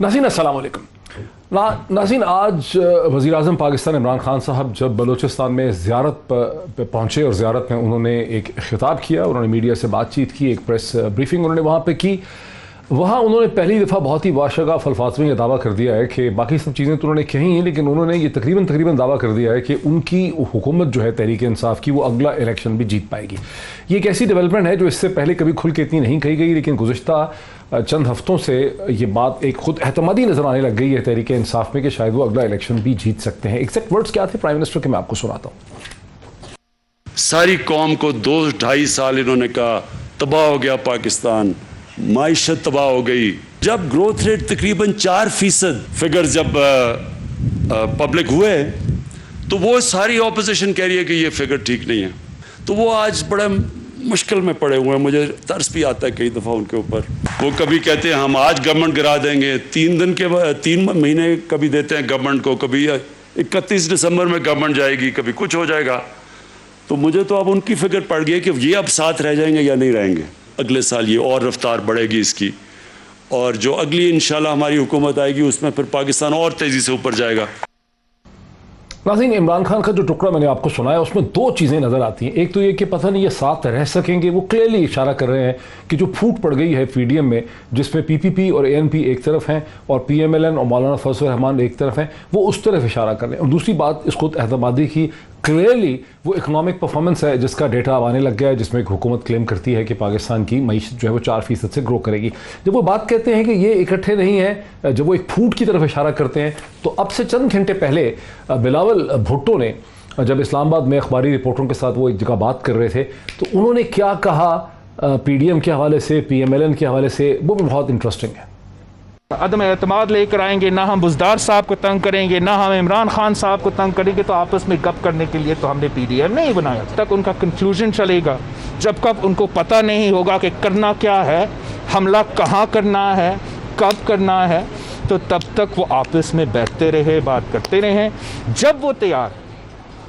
नाज़रीन अस्सलाम वालेकुम। नाज़रीन, आज वज़ीर आज़म पाकिस्तान इमरान खान साहब जब बलूचिस्तान में ज़ियारत पे पहुँचे और ज़ियारत में उन्होंने एक ख़िताब किया, उन्होंने मीडिया से बातचीत की, एक प्रेस ब्रीफिंग उन्होंने वहाँ पे की। वहाँ उन्होंने पहली दफ़ा बहुत ही बाशगाफ़ अल्फाज़ में यह दावा कर दिया है कि बाकी सब चीज़ें तो उन्होंने कही हैं, लेकिन उन्होंने ये तकरीबन दावा कर दिया है कि उनकी हुकूमत जो है तहरीक इंसाफ की, वो अगला इलेक्शन भी जीत पाएगी। ये एक ऐसी डेवलपमेंट है जो इससे पहले कभी खुल के इतनी नहीं कही गई, लेकिन गुज़िश्ता चंद हफ्तों से ये बात एक खुद एहतमादी नज़र आने लग गई है तहरीक इंसाफ में कि शायद वो अगला इलेक्शन भी जीत सकते हैं। एग्जैक्ट वर्ड्स क्या थे प्राइम मिनिस्टर के, मैं आपको सुनाता हूँ। सारी कौम को 2-2.5 साल इन्होंने कहा तबाह हो गया पाकिस्तान, माइशत तबाह हो गई। जब ग्रोथ रेट तकरीबन 4% फिगर जब पब्लिक हुए तो वो सारी ऑपोजिशन कह रही है कि ये फिगर ठीक नहीं है, तो वो आज बड़े मुश्किल में पड़े हुए हैं। मुझे तरस भी आता है कई दफ़ा उनके ऊपर। वो कभी कहते हैं हम आज गवर्नमेंट गिरा देंगे, 3 महीने कभी देते हैं गवर्नमेंट को, कभी 31 दिसंबर में गवर्नमेंट जाएगी, कभी कुछ हो जाएगा। तो मुझे तो अब उनकी फिक्र पड़ गई कि ये अब साथ रह जाएंगे या नहीं रहेंगे। अगले साल ये और रफ्तार बढ़ेगी इसकी, और जो अगली इंशाल्लाह हमारी हुकूमत आएगी उसमें फिर पाकिस्तान और तेज़ी से ऊपर जाएगा। नाज़रीन, इमरान खान का जो टुकड़ा मैंने आपको सुनाया उसमें दो चीज़ें नज़र आती हैं। एक तो ये कि पता नहीं ये साथ रह सकेंगे, वो क्लियरली इशारा कर रहे हैं कि जो फूट पड़ गई है पीडीएम में, जिसमें पीपीपी और एएनपी एक तरफ हैं और पीएमएलएन और मौलाना फजल रहमान एक तरफ हैं, वो उस तरफ इशारा कर रहे हैं। और दूसरी बात, इसको एहतमादी की क्लियरली वो इकनॉमिक परफॉर्मेंस है जिसका डेटा अब आने लग गया है, जिसमें एक हुकूमत क्लेम करती है कि पाकिस्तान की मईशत जो है वो 4% से ग्रो करेगी। जब वो बात कहते हैं कि ये इकट्ठे नहीं है, जब वो एक फूट की तरफ इशारा करते हैं, तो अब से चंद घंटे पहले बिलावल भुट्टो ने जब इस्लामाबाद में अखबारी रिपोर्टरों के साथ वो एक जगह बात कर रहे थे, तो उन्होंने क्या कहा पीडीएम के हवाले से, पीएमएलएन के हवाले से, वो भी बहुत इंटरेस्टिंग है। अदम एतमाद लेकर आएंगे, ना हम बुज़दार साहब को तंग करेंगे, ना हम इमरान खान साहब को तंग करेंगे, तो आपस में गप करने के लिए तो हमने पीडीएम नहीं बनाया। तक उनका कंक्लूजन चलेगा, जब कब उनको पता नहीं होगा कि करना क्या है, हमला कहाँ करना है, कब करना है, तो तब तक वो आपस में बैठते रहे, बात करते रहे। जब वो तैयार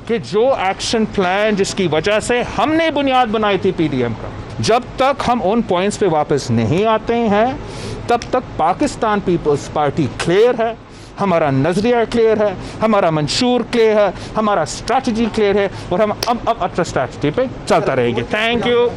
कि जो एक्शन प्लान जिसकी वजह से हमने बुनियाद बनाई थी पीडीएम का, जब तक हम उन पॉइंट्स पे वापस नहीं आते हैं, तब तक पाकिस्तान पीपल्स पार्टी क्लियर है, हमारा नजरिया क्लियर है, हमारा मंशूर क्लियर है, हमारा स्ट्रैटेजी क्लियर है, और हम अब अटर स्ट्रैटेजी पे चलता रहेंगे। Thank you.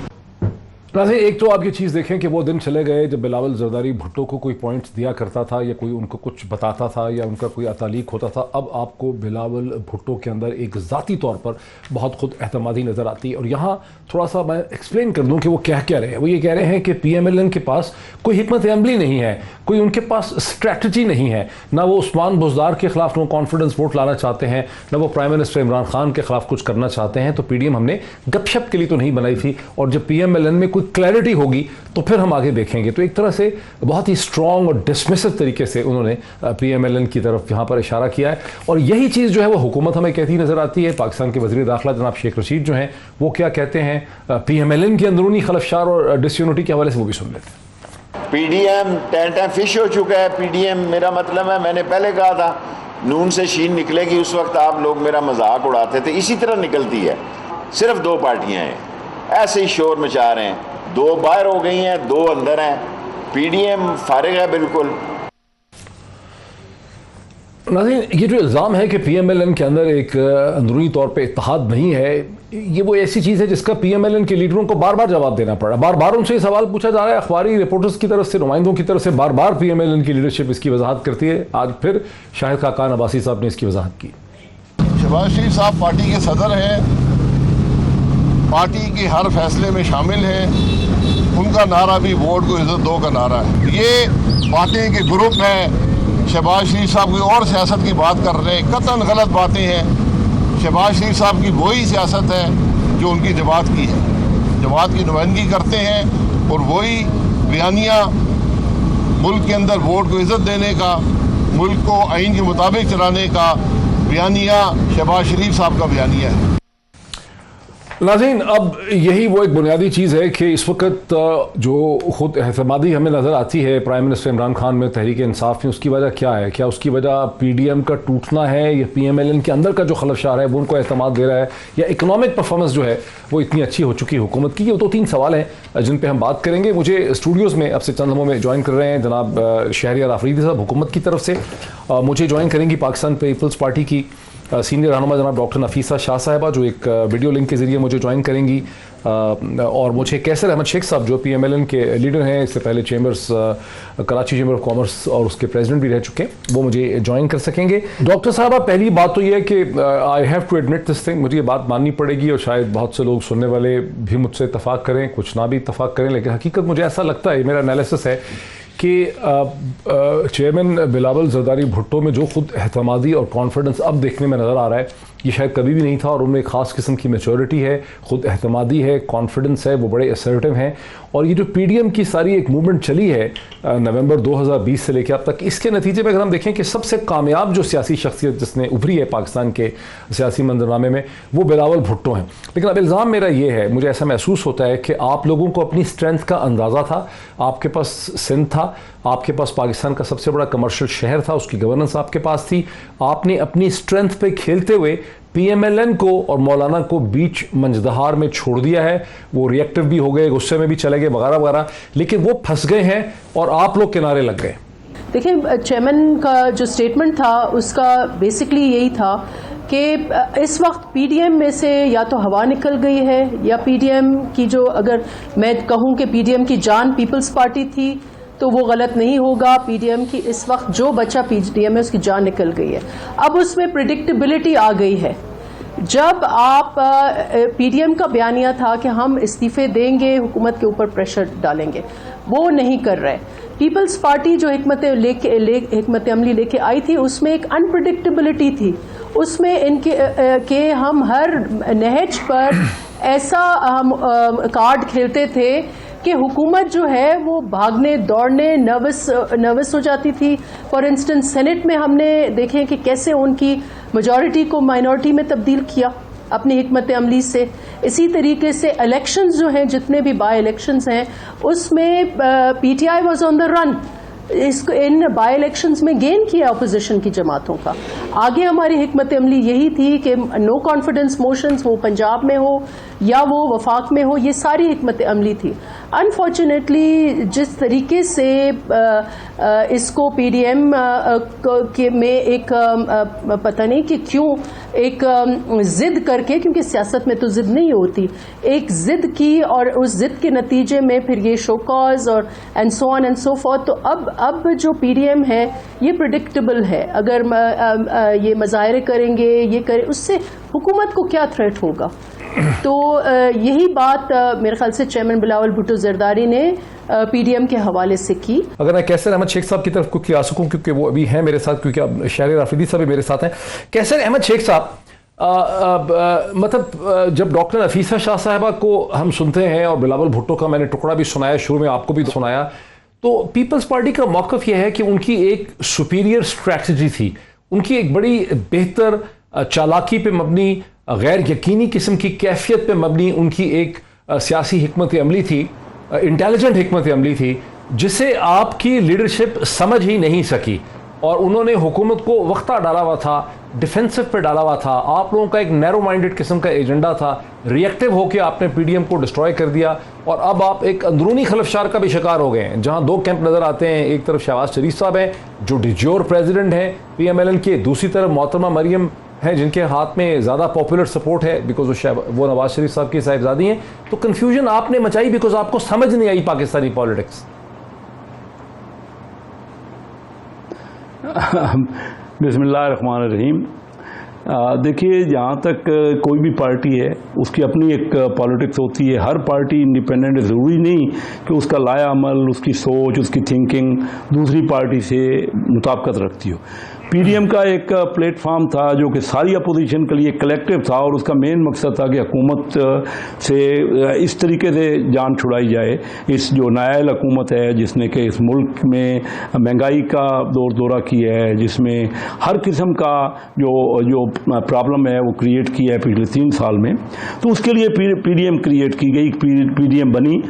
नाज़रीन, एक तो आप ये चीज़ देखें कि वो दिन चले गए जब बिलावल जरदारी भुट्टो को कोई पॉइंट्स दिया करता था या कोई उनको कुछ बताता था या उनका कोई अतालीक होता था। अब आपको बिलावल भुट्टो के अंदर एक ज़ाती तौर पर बहुत खुद एहतमादी नज़र आती है। और यहाँ थोड़ा सा मैं एक्सप्लेन कर दूँ कि वो क्या कह रहे हैं। वो ये कह रहे हैं कि पीएमएलएन के पास कोई हिकमत अमली नहीं है, कोई उनके पास स्ट्रैटेजी नहीं है, ना वो उस्मान बुज़दार के ख़िलाफ़ नो कॉन्फिडेंस वोट लाना चाहते हैं, ना वो प्राइम मिनिस्टर इमरान खान के ख़िलाफ़ कुछ करना चाहते हैं। तो पीडीएम हमने गपशप के लिए तो नहीं बनाई थी, और जब पीएमएलएन में कोई क्लैरिटी होगी तो फिर हम आगे देखेंगे। तो एक तरह से बहुत ही स्ट्रॉन्ग और डिसमिसिव तरीके से उन्होंने पीएमएलएन की तरफ यहाँ पर इशारा किया है, और यही चीज़ जो है वो हुकूमत हमें कहती नज़र आती है। पाकिस्तान के वज़ीर दाखिला जनाब शेख रशीद जो हैं वो क्या कहते हैं पीएमएलएन की अंदरूनी खलफशार और डिसयूनिटी के हवाले से, वो भी सुन लेते हैं। पीडीएम टैं फिश हो चुका है। पीडीएम, मेरा मतलब है, मैंने पहले कहा था नून से शीन निकलेगी, उस वक्त आप लोग मेरा मजाक उड़ाते थे, इसी तरह निकलती है। सिर्फ 2 पार्टियां हैं, ऐसे ही शोर मचा रहे हैं, 2 बाहर हो गई हैं, 2 अंदर हैं। पीडीएम फारिग है बिल्कुल। नाज़रीन, ये जो इल्ज़ाम है कि पीएमएलएन के अंदर एक अंदरूनी तौर पे इत्तेहाद नहीं है, ये वो ऐसी चीज़ है जिसका पीएमएलएन के लीडरों को बार बार जवाब देना पड़ा। बार बार उनसे ये सवाल पूछा जा रहा है, अखबारी रिपोर्टर्स की तरफ से, नुमाइंदों की तरफ से बार बार पीएमएलएन की लीडरशिप इसकी वजाहत करती है। आज फिर शाहिद खाकान अब्बासी साहब ने इसकी वजाहत की। शहबाज शरीफ साहब पार्टी के सदर हैं, पार्टी के हर फैसले में शामिल हैं। उनका नारा भी वोट को इज्जत दो का नारा है। ये बातें के ग्रुप हैं, शहबाज शरीफ साहब कोई और सियासत की बात कर रहे हैं, कतन गलत बातें हैं। शहबाज शरीफ साहब की वही सियासत है जो उनकी जमात की है, जमात की नुमाइंदगी करते हैं, और वही बयानिया मुल्क के अंदर वोट को इज्जत देने का, मुल्क को आइन के मुताबिक चलाने का बयानिया शहबाज शरीफ साहब का बयानिया है। नाज़रीन, अब यही वो एक बुनियादी चीज़ है कि इस वक्त जो खुद एहतमादी हमें नज़र आती है प्राइम मिनिस्टर इमरान खान में तहरीक इंसाफ में, उसकी वजह क्या है? क्या उसकी वजह पीडीएम का टूटना है या पीएमएलएन के अंदर का जो खलफशार है वो उनको एहतमाद दे रहा है, या इकनॉमिक परफॉर्मेंस जो है वो इतनी अच्छी हो चुकी है हुकूमत की? ये तो 3 सवाल हैं जिन पर हम बात करेंगे। मुझे स्टूडियोज़ में अब से चंद लम्हों में ज्वाइन कर रहे हैं जनाब शहरियार आफरीदी साहब हुकूमत की तरफ से। मुझे ज्वाइन करेंगी पाकिस्तान पीपल्स पार्टी की सीनियर रहनुमा जनाब डॉक्टर नफीसा शाह साहिबा, जो एक वीडियो लिंक के ज़रिए मुझे ज्वाइन करेंगी, और मुझे कैसर अहमद शेख साहब जो पीएमएलएन के लीडर हैं, इससे पहले chambers Karachi chamber of commerce और उसके प्रेसिडेंट भी रह चुके हैं, वो मुझे ज्वाइन कर सकेंगे। डॉक्टर साहब, पहली बात तो ये है कि I have to admit this thing, मुझे ये बात माननी पड़ेगी और शायद बहुत से लोग सुनने वाले भी मुझसे इत्तफाक करें, कुछ ना भी इत्तफाक करें, लेकिन हकीकत मुझे ऐसा लगता है, मेरा एनालिसिस है कि चेयरमैन बिलावल जरदारी भुट्टो में जो खुद एहतमादी और कॉन्फिडेंस अब देखने में नज़र आ रहा है, ये शायद कभी भी नहीं था, और उनमें एक ख़ास किस्म की मैच्योरिटी है, खुद एहतमादी है, कॉन्फिडेंस है, वो बड़े असर्टिव हैं। और ये जो पीडीएम की सारी एक मूवमेंट चली है नवंबर 2020 से लेकर अब तक, इसके नतीजे में अगर हम देखें कि सबसे कामयाब जो सियासी शख्सियत जिसने उभरी है पाकिस्तान के सियासी मंजरनामे में, वो बिलावल भुट्टो हैं। लेकिन अब इल्ज़ाम मेरा ये है, मुझे ऐसा महसूस होता है कि आप लोगों को अपनी स्ट्रेंथ का अंदाज़ा था, आपके पास सिंध था, आपके पास पाकिस्तान का सबसे बड़ा कमर्शियल शहर था, उसकी गवर्नेंस आपके पास थी, आपने अपनी स्ट्रेंथ पे खेलते हुए पीएमएलएन को और मौलाना को बीच मंजदहार में छोड़ दिया है। वो रिएक्टिव भी हो गए, गुस्से में भी चले गए वगैरह वगैरह, लेकिन वो फंस गए हैं और आप लोग किनारे लग गए। देखिए, चेयरमैन का जो स्टेटमेंट था उसका बेसिकली यही था कि इस वक्त पीडीएम में से या तो हवा निकल गई है, या पीडीएम की जो, अगर मैं कहूँ कि पीडीएम की जान पीपल्स पार्टी थी तो वो गलत नहीं होगा। पीडीएम की इस वक्त जो बचा पीडीएम में उसकी जान निकल गई है। अब उसमें प्रिडिक्टेबिलिटी आ गई है। जब आप पीडीएम का बयानिया था कि हम इस्तीफे देंगे, हुकूमत के ऊपर प्रेशर डालेंगे, वो नहीं कर रहे। पीपल्स पार्टी जो हिकमत अमली लेके आई थी, उसमें एक अनप्रिडिक्टेबिलिटी थी, उसमें इनके के हम हर नहज पर ऐसा हम कार्ड खेलते थे कि हुकूमत जो है वो भागने दौड़ने नर्वस हो जाती थी। फॉर इंस्टेंस सेनेट में हमने देखे कि कैसे उनकी मेजॉरिटी को माइनॉरिटी में तब्दील किया अपनी हिकमत अमली से। इसी तरीके से इलेक्शंस जो हैं, जितने भी बाई इलेक्शंस हैं, उसमें PTI was on the run. इसको इन बाई इलेक्शंस में गेन किया अपोजिशन की जमातों का। आगे हमारी हिकमत अमली यही थी कि नो कॉन्फिडेंस मोशंस, वो पंजाब में हो या वो वफाक में हो, ये सारी हिकमत अमली थी। अनफॉर्चुनेटली जिस तरीके से इसको पीडीएम में एक पता नहीं कि क्यों एक जिद करके, क्योंकि सियासत में तो जिद नहीं होती, एक जिद की और उस जिद के नतीजे में फिर ये शो कॉज और and so on and so forth. तो अब जो पीडीएम है ये प्रिडिक्टेबल है। अगर ये मज़ाहिरे करेंगे, ये करें, उससे हुकूमत को क्या थ्रेट होगा? तो यही बात मेरे ख्याल से चेयरमैन बिलावल भुट्टो जरदारी ने पीडीएम के हवाले से की। अगर मैं कैसर अहमद शेख साहब की तरफ कुछ आ सकूं, क्योंकि वो अभी हैं मेरे साथ, क्योंकि अब शहरियार आफरीदी साहब भी मेरे साथ हैं। कैसर अहमद शेख साहब, मतलब जब डॉक्टर नफीसा शाह साहिबा को हम सुनते हैं और बिलावल भुट्टो का मैंने टुकड़ा भी सुनाया, शुरू में आपको भी सुनाया, तो पीपल्स पार्टी का मौक़िफ़ यह है कि उनकी एक सुपीरियर स्ट्रैटेजी थी, उनकी एक बड़ी बेहतर चालाकी पे मबनी, गैर यकीनी किस्म की कैफियत पे मबनी उनकी एक सियासी हिकमत अमली थी, इंटेलिजेंट हिकमत अमली थी, जिसे आपकी लीडरशिप समझ ही नहीं सकी, और उन्होंने हुकूमत को वक्ता डाला हुआ था, डिफेंसिव पे डाला हुआ था। आप लोगों का एक नैरो माइंडेड किस्म का एजेंडा था, रिएक्टिव होकर आपने पीडीएम को डिस्ट्रॉय कर दिया, और अब आप एक अंदरूनी खलफशार का भी शिकार हो गए हैं, जहां 2 कैंप नज़र आते हैं। एक तरफ शहबाज शरीफ साहब हैं जो डिजोर प्रेसिडेंट हैं पीएमएलएन के, दूसरी तरफ मोहतरमा मरियम हैं जिनके हाथ में ज़्यादा पॉपुलर सपोर्ट है बिकॉज वो नवाज शरीफ साहब की साहिबजादी हैं। तो कन्फ्यूजन आपने मचाई बिकॉज आपको समझ नहीं आई पाकिस्तानी पॉलिटिक्स। बिस्मिल्लाहिर्रहमानिर्रहीम। देखिए, जहाँ तक कोई भी पार्टी है उसकी अपनी एक पॉलिटिक्स होती है। हर पार्टी इंडिपेंडेंट ज़रूरी नहीं कि उसका लाया अमल, उसकी सोच, उसकी थिंकिंग दूसरी पार्टी से मुताबिकत रखती हो। पीडीएम का एक प्लेटफॉर्म था जो कि सारी अपोजिशन के लिए कलेक्टिव था और उसका मेन मकसद था कि हुकूमत से इस तरीके से जान छुड़ाई जाए। इस जो नायाल हुकूमत है जिसने कि इस मुल्क में महंगाई का दौर दौरा किया है, जिसमें हर किस्म का जो प्रॉब्लम है वो क्रिएट किया है पिछले 3 साल में, तो उसके लिए पीडीएम क्रिएट की गई, पीडीएम बनी।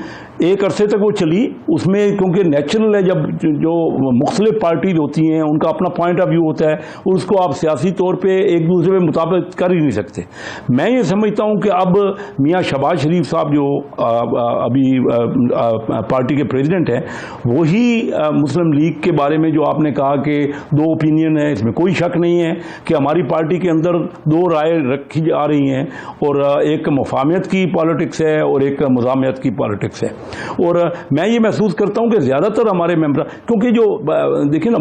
एक अरसे तक वो चली, उसमें क्योंकि नेचुरल है जब जो मुख्तलिफ पार्टीज होती हैं उनका अपना पॉइंट ऑफ व्यू होता है और उसको आप सियासी तौर पे एक दूसरे पे मुताबिक कर ही नहीं सकते। मैं ये समझता हूँ कि अब मियाँ शहबाज शरीफ साहब जो अभी पार्टी के प्रेसिडेंट हैं, वही मुस्लिम लीग के बारे में जो आपने कहा कि 2 ओपिनियन है, इसमें कोई शक नहीं है कि हमारी पार्टी के अंदर 2 राय रखी जा रही हैं और एक मुफाहमत की पॉलिटिक्स है और एक मुज़ाहमत की पॉलिटिक्स है। और मैं ये महसूस करता हूं कि ज़्यादातर हमारे मेंबर, क्योंकि जो देखिए ना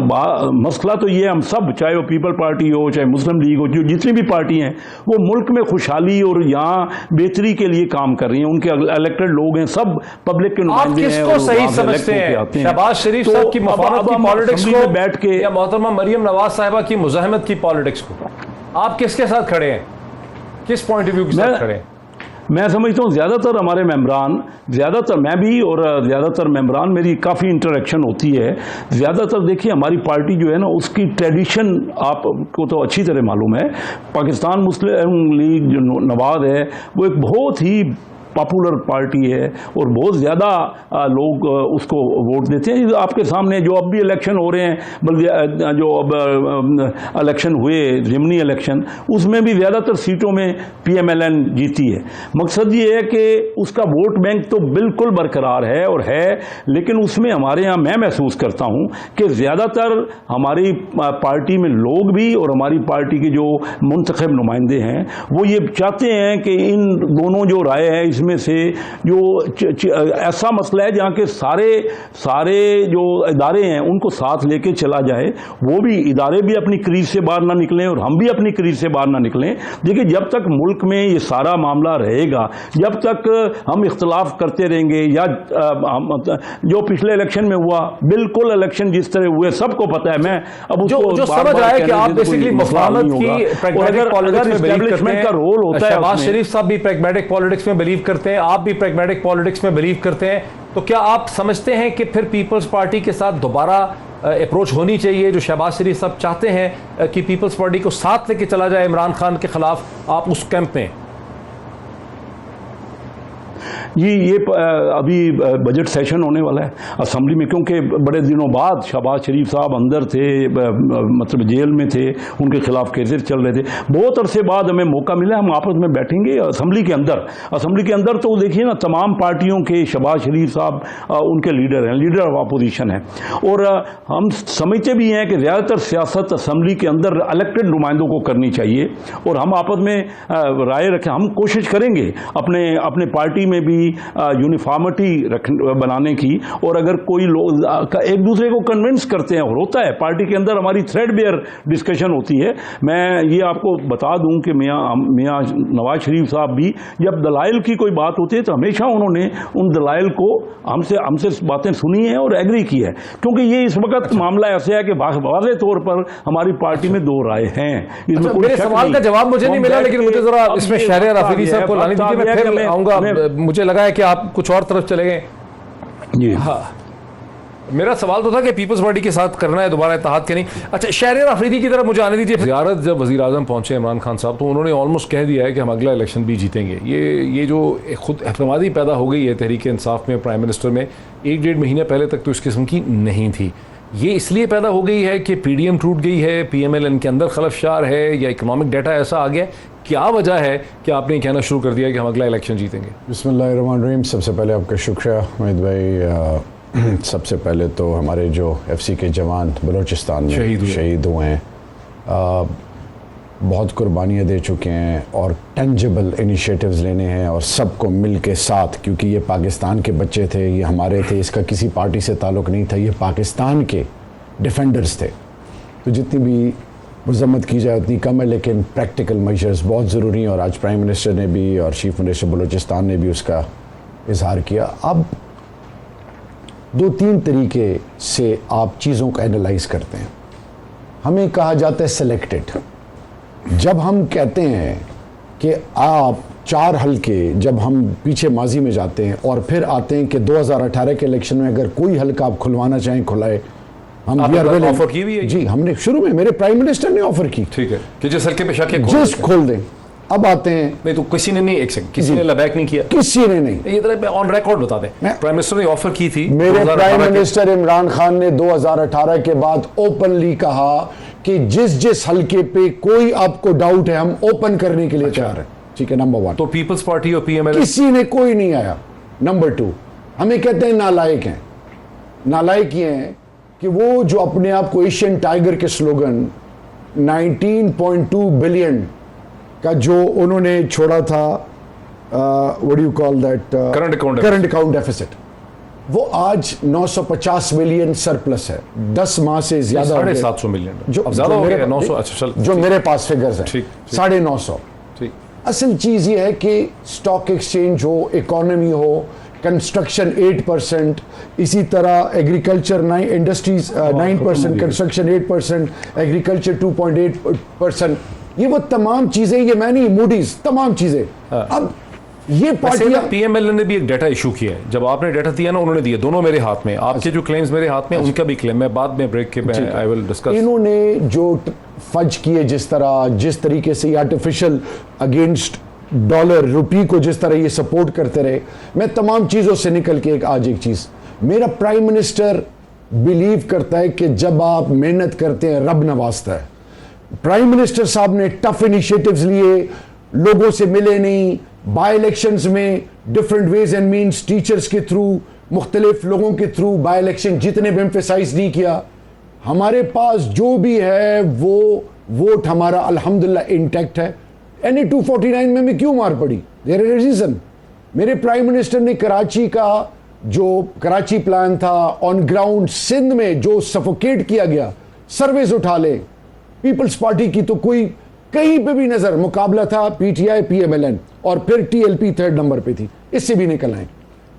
मसला तो ये हम सब, चाहे वो पीपल पार्टी हो चाहे मुस्लिम लीग हो, जो जितनी भी पार्टी हैं वो मुल्क में खुशहाली और यहाँ बेहतरी के लिए काम कर रही हैं। उनके इलेक्टेड लोग हैं, सब पब्लिक के नुमाइंदे हैं। किसको सही समझते हैं, शहबाज शरीफ साहब की मुफाहमत की पॉलिटिक्स को बैठ के या मोहतरमा मरियम नवाज साहिबा की मुज़ाहमत की पॉलिटिक्स को? आप किसके साथ खड़े हैं, किस पॉइंट ऑफ व्यू के साथ खड़े हैं? मैं समझता हूँ ज़्यादातर हमारे मेंबरान, ज़्यादातर मैं भी और ज़्यादातर मेंबरान, मेरी काफ़ी इंटरेक्शन होती है। ज़्यादातर देखिए हमारी पार्टी जो है ना, उसकी ट्रेडिशन आपको तो अच्छी तरह मालूम है। पाकिस्तान मुस्लिम लीग जो नवाज है वो एक बहुत ही पॉपुलर पार्टी है और बहुत ज़्यादा लोग उसको वोट देते हैं। आपके सामने जो अब भी इलेक्शन हो रहे हैं, बल्कि जो अब इलेक्शन हुए ज़िमनी इलेक्शन, उसमें भी ज़्यादातर सीटों में पीएमएलएन जीती है। मकसद ये है कि उसका वोट बैंक तो बिल्कुल बरकरार है और है, लेकिन उसमें हमारे यहाँ मैं महसूस करता हूँ कि ज़्यादातर हमारी पार्टी में लोग भी और हमारी पार्टी के जो मुंतखब नुमाइंदे हैं वो ये चाहते हैं कि इन दोनों जो राय है इसमें से जो ऐसा मसला है जहाँ के सारे जो इदारे हैं उनको साथ लेके चला जाए, वो भी इदारे भी अपनी क्रीज से बाहर ना निकलें और हम भी अपनी क्रीज से बाहर ना निकलें। देखिए जब तक मुल्क में ये सारा मामला रहेगा, जब तक हम इख्तलाफ करते रहेंगे, या जो पिछले इलेक्शन में हुआ, बिल्कुल इलेक्शन जिस तरह हुए सबको पता है। मैं अब उसको जो समझ आया कि आप बेसिकली मुफाहमत की प्रैग्मेटिक पॉलिटिक्स में बिलीव करते हैं, का रोल होता है। शहबाज शरीफ साहब भी प्रैग्मेटिक पॉलिटिक्स में बिलीव करते हैं, आप भी प्रैग्मेटिक पॉलिटिक्स में बिलीव करते हैं, तो क्या आप समझते हैं कि फिर पीपल्स पार्टी के साथ दोबारा अप्रोच होनी चाहिए? जो शहबाज शरीफ साहब चाहते हैं कि पीपल्स पार्टी को साथ लेके चला जाए इमरान खान के खिलाफ, आप उस कैंप में? ये अभी बजट सेशन होने वाला है असेंबली में, क्योंकि बड़े दिनों बाद शहबाज शरीफ साहब अंदर थे, मतलब जेल में थे, उनके खिलाफ केसेस चल रहे थे। बहुत अरसे बाद हमें मौका मिला, हम आपस में बैठेंगे असेंबली के अंदर। तो देखिए ना, तमाम पार्टियों के शहबाज शरीफ साहब उनके लीडर हैं, लीडर ऑफ अपोजिशन है, और हम समझते भी हैं कि ज़्यादातर सियासत असेंबली के अंदर इलेक्टेड नुमाइंदों को करनी चाहिए और हम आपस में राय रखें। हम कोशिश करेंगे अपने पार्टी में भी यूनिफॉर्मिटी बनाने की, और अगर कोई लोग एक दूसरे को कन्विंस करते हैं, और होता है पार्टी के अंदर हमारी थ्रेडबेयर डिस्कशन होती है। मैं ये आपको बता दूं कि मियाँ नवाज शरीफ साहब भी जब दलाइल की कोई बात होती है तो हमेशा उन्होंने उन दलाइल को हमसे बातें सुनी है और एग्री की है, क्योंकि ये इस वक्त मामला ऐसे है कि वाज़े तौर पर हमारी पार्टी में 2 राय हैं। मेरे सवाल का जवाब मुझे नहीं मिला, लेकिन मुझे जरा इसमें शहरियार आफरीदी साहब को लाने दीजिए, मैं फिर आऊंगा। मुझे लगा है कि आप कुछ और तरफ चले गए। जी हाँ, मेरा सवाल तो था कि पीपल्स पार्टी के साथ करना है दोबारा इत्तेहाद के नहीं। अच्छा, शहरियार आफरीदी की तरफ मुझे आने दीजिए। ज़ियारत जब वज़ीर आज़म पहुंचे इमरान खान साहब, तो उन्होंने ऑलमोस्ट कह दिया है कि हम अगला इलेक्शन भी जीतेंगे। ये जो खुद एतमादी पैदा हो गई है तहरीक इंसाफ में, प्राइम मिनिस्टर में, 1-1.5 महीने पहले तक तो इस किस्म की नहीं थी। ये इसलिए पैदा हो गई है कि पीडीएम टूट गई है, पीएमएलएन के अंदर खलफशार है, या इकोनॉमिक डाटा ऐसा आ गया? क्या वजह है कि आपने कहना शुरू कर दिया कि हम अगला इलेक्शन जीतेंगे? बिस्मिल्लाहिर्रहमानिर्रहीम। सबसे पहले आपका शुक्रिया उमैद भाई। सबसे पहले तो हमारे जो एफसी के जवान बलूचिस्तान में शहीद हुए हैं, बहुत कुर्बानियाँ दे चुके हैं और टेंजिबल इनिशिएटिव्स लेने हैं और सबको मिल के साथ, क्योंकि ये पाकिस्तान के बच्चे थे, ये हमारे थे, इसका किसी पार्टी से ताल्लुक़ नहीं था, ये पाकिस्तान के डिफेंडर्स थे। तो जितनी भी मज़म्मत की जाए उतनी कम है, लेकिन प्रैक्टिकल मेजर्स बहुत ज़रूरी हैं और आज प्राइम मिनिस्टर ने भी और चीफ मिनिस्टर बलूचिस्तान ने भी उसका इजहार किया। अब 2-3 तरीके से आप चीज़ों को एनालाइज करते हैं। हमें कहा जाता है सिलेक्टेड। जब हम कहते हैं कि आप 4 हलके, जब हम पीछे माजी में जाते हैं और फिर आते हैं कि 2018 के इलेक्शन में अगर कोई हलका आप खुलवाना चाहें खुलाए, हम ऑफर की भी है जी, हमने शुरू में मेरे प्राइम मिनिस्टर ने ऑफर की, ठीक है, कि जिस हल्के पे शक है जिस खोल दें। अब आते हैं, नहीं तो किसी ने नहीं, एक सेकंड, किसी ने लबैक नहीं किया, किसी ने नहीं। ये तरह ऑन रिकॉर्ड बता दें, प्राइम मिनिस्टर ने ऑफर की थी। मेरे प्राइम मिनिस्टर इमरान खान ने 2018 के बाद ओपनली कहा कि जिस हलके पे कोई आपको डाउट है हम ओपन करने के लिए तैयार हैं, ठीक है, नंबर 1। तो पीपल्स पार्टी और पीएमएल किसी ने कोई नहीं आया। नंबर 2, हमें कहते हैं नालायक हैं। नालायक ये हैं कि वो जो अपने आप को एशियन टाइगर के स्लोगन 19.2 बिलियन का जो उन्होंने छोड़ा था, what do you call that, current account deficit, वो आज 950 मिलियन सरप्लस है। 10 माह से ज्यादा, 750 मिलियन जो ज्यादा हो गया, 900। अच्छा चल, जो मेरे पास फिगर्स है 950। ठीक। असल चीज ये है कि स्टॉक एक्सचेंज हो, इकोनॉमी हो, कंस्ट्रक्शन 8%, इसी तरह एग्रीकल्चर इंडस्ट्रीज 9%, कंस्ट्रक्शन 8%, एग्रीकल्चर 2.8%, ये वो तमाम चीजें, ये मैं नहीं, मूडीज, तमाम चीजें। अब ये पार्टियां, पीएमएल ने भी एक डाटा इशू किया है, जब आपने डाटा दिया ना, उन्होंने दिया, दोनों मेरे हाथ में, आपके जो क्लेम्स मेरे हाथ में, उनका भी क्लेम मैं बाद में ब्रेक के आई विल डिस्कस। इन्होंने जो फज किए, जिस तरीके से आर्टिफिशियल अगेंस्ट डॉलर रुपी को जिस तरह ये सपोर्ट करते रहे, मैं तमाम चीजों से निकल के आज एक चीज, मेरा प्राइम मिनिस्टर बिलीव करता है कि जब आप मेहनत करते हैं रब नवाजता है। प्राइम मिनिस्टर साहब ने टफ इनिशिएटिव्स लिए, लोगों से मिले नहीं, बाय इलेक्शंस में different ways and means, teachers के थ्रू, मुख्तलिफ लोगों के थ्रू बाय इलेक्शन जितने भी एम्फेसाइज नहीं किया। हमारे पास जो भी है वो वोट हमारा अल्हम्दुलिल्लाह इंटैक्ट है। NA 249 में मैं क्यों मार पड़ी, देयर इज रीजन। मेरे प्राइम मिनिस्टर ने कराची का जो कराची प्लान था, ऑन ग्राउंड सिंध में जो सफोकेट किया गया, सर्वेज उठा ले, पीपल्स पार्टी की तो कोई कहीं पे भी नजर, मुकाबला था PTI PMLN और फिर TLP 3rd नंबर पे थी, इससे भी निकल आए।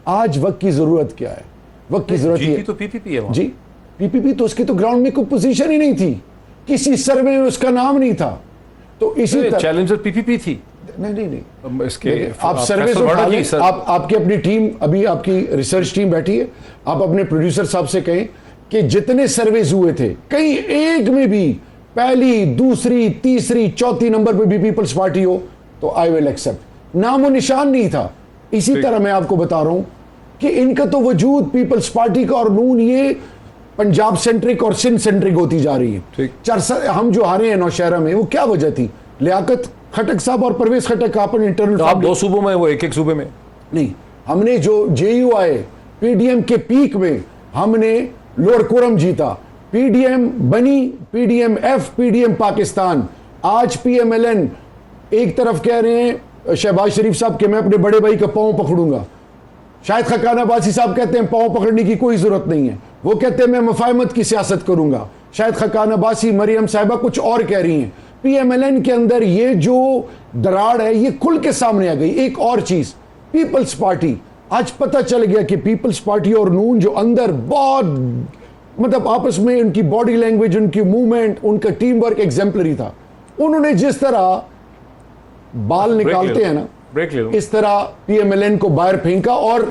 आज वक्त की जरूरत क्या है? वक्त की जरूरत है तो PPP है जी, PPP तो उसकी तो ग्राउंड में कोई पोजीशन ही नहीं थी, किसी सर्वे में उसका नाम नहीं था। तो इसी तरह चैलेंजर PPP थी। नहीं इसके आप सर्वे उठा लें, आप आपकी अपनी टीम, अभी आपकी रिसर्च टीम बैठी है, आप अपने प्रोड्यूसर साहब से कहें कि जितने सर्वेज हुए थे, कहीं एक में भी पहली, दूसरी, तीसरी, चौथी नंबर पे भी पीपल्स पार्टी हो तो आई विल एक्सेप्ट। नामो निशान नहीं था। इसी तरह मैं आपको बता रहा हूं कि इनका तो वजूद पीपल्स पार्टी का और नून ये पंजाब सेंट्रिक और सिंध सेंट्रिक होती जा रही है। हम जो हारे हैं नौशहरा में, वो क्या वजह थी? लियाकत खटक साहब और परवेज खटक का अपन इंटरनल, आप 2 सूबों में, वो एक सूबे में नहीं। हमने जो JUI PDM के पीक में हमने लोअर कोरम जीता, PDM बनी, PDM F, PDM पाकिस्तान। आज PMLN एक तरफ कह रहे हैं शहबाज शरीफ साहब कि मैं अपने बड़े भाई का पांव पकड़ूंगा, शायद खकान अब्बासी साहब कहते हैं पांव पकड़ने की कोई जरूरत नहीं है, वो कहते हैं मैं मुफाहमत की सियासत करूंगा, शायद खकान अब्बासी, मरियम साहिबा कुछ और कह रही हैं। PMLN के अंदर ये जो दरार है ये खुल के सामने आ गई। एक और चीज, पीपल्स पार्टी, आज पता चल गया कि पीपल्स पार्टी और नून जो अंदर बहुत मतलब आपस में उनकी बॉडी लैंग्वेज, उनकी मूवमेंट, उनका टीम वर्क एग्जेम्पलरी था। उन्होंने जिस तरह बाल निकालते हैं ना, इस तरह PMLN को बाहर फेंका और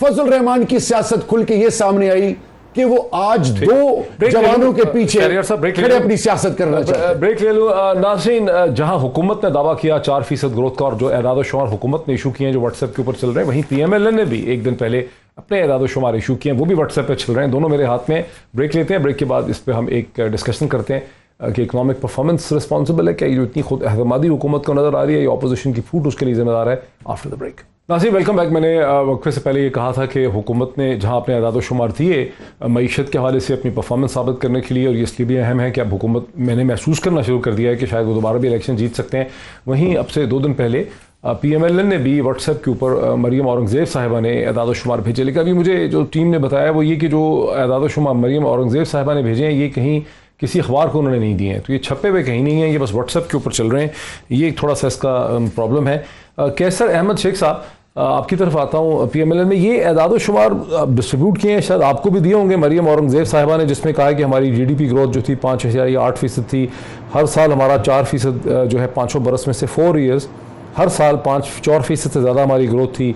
फजल रहमान की सियासत खुल के ये सामने आई कि वो आज 2 जवानों के पीछे खड़े अपनी सियासत करना चाहते हैं। ब्रेक ले लो नाज़रीन। जहां हुकूमत ने दावा किया 4% ग्रोथ का और जो एदाद शुमार हुकूमत ने इशू किए हैं जो व्हाट्सएप के ऊपर चल रहे हैं, वहीं PMLN ने भी एक दिन पहले अपने एदाद शुमार इशू किए हैं, वो भी व्हाट्सएप पे चल रहे हैं। दोनों मेरे हाथ में। ब्रेक लेते हैं, ब्रेक के बाद इस पर हम एक डिस्कशन करते हैं कि इकोनॉमिक परफॉर्मेंस रिस्पॉन्सिबल है क्या, ये जो इतनी खुद एहतमादी हुकूमत को नजर आ रही है, ये अपोजिशन की फूट उसके लिए जिम्मेदार है। After the break. नाज़रीन वेलकम बैक। मैंने वक्फे से पहले ये कहा था कि हुकूमत ने जहां अपने आदाद शुमार दिए मईशत के हवाले से अपनी परफॉर्मेंस साबित करने के लिए, और ये इसलिए भी अहम है कि अब हुकूमत, मैंने महसूस करना शुरू कर दिया है कि शायद वो दोबारा भी इलेक्शन जीत सकते हैं। वहीं अब से 2 दिन पहले PMLN ने भी व्हाट्सएप के ऊपर मरियम औरंगज़ेब साहिबा ने एदाद शुमार भेजे, लेकिन अभी मुझे जो टीम ने बताया वो ये कि जो एदाद शुमार मरियम औरंगज़ेब साहिबा ने भेजे हैं ये कहीं किसी अखबार को उन्होंने नहीं दिए हैं, तो ये छपे हुए कहीं नहीं है, ये बस व्हाट्सएप के ऊपर चल रहे हैं। ये थोड़ा सा इसका प्रॉब्लम है। कैसर अहमद शेख साहब, आपकी तरफ आता हूँ। PMLN में ये एदाद शुमार डिस्ट्रीब्यूट किए हैं, शायद आपको भी दिए होंगे। मरियम औरंगज़ेब साहिबा ने, जिसमें कहा है कि हमारी GDP ग्रोथ जो थी 5.8% थी, हर साल हमारा 4% जो है 5 बरस में से 4 ईयर्स हर साल 4% से ज़्यादा हमारी ग्रोथ थी।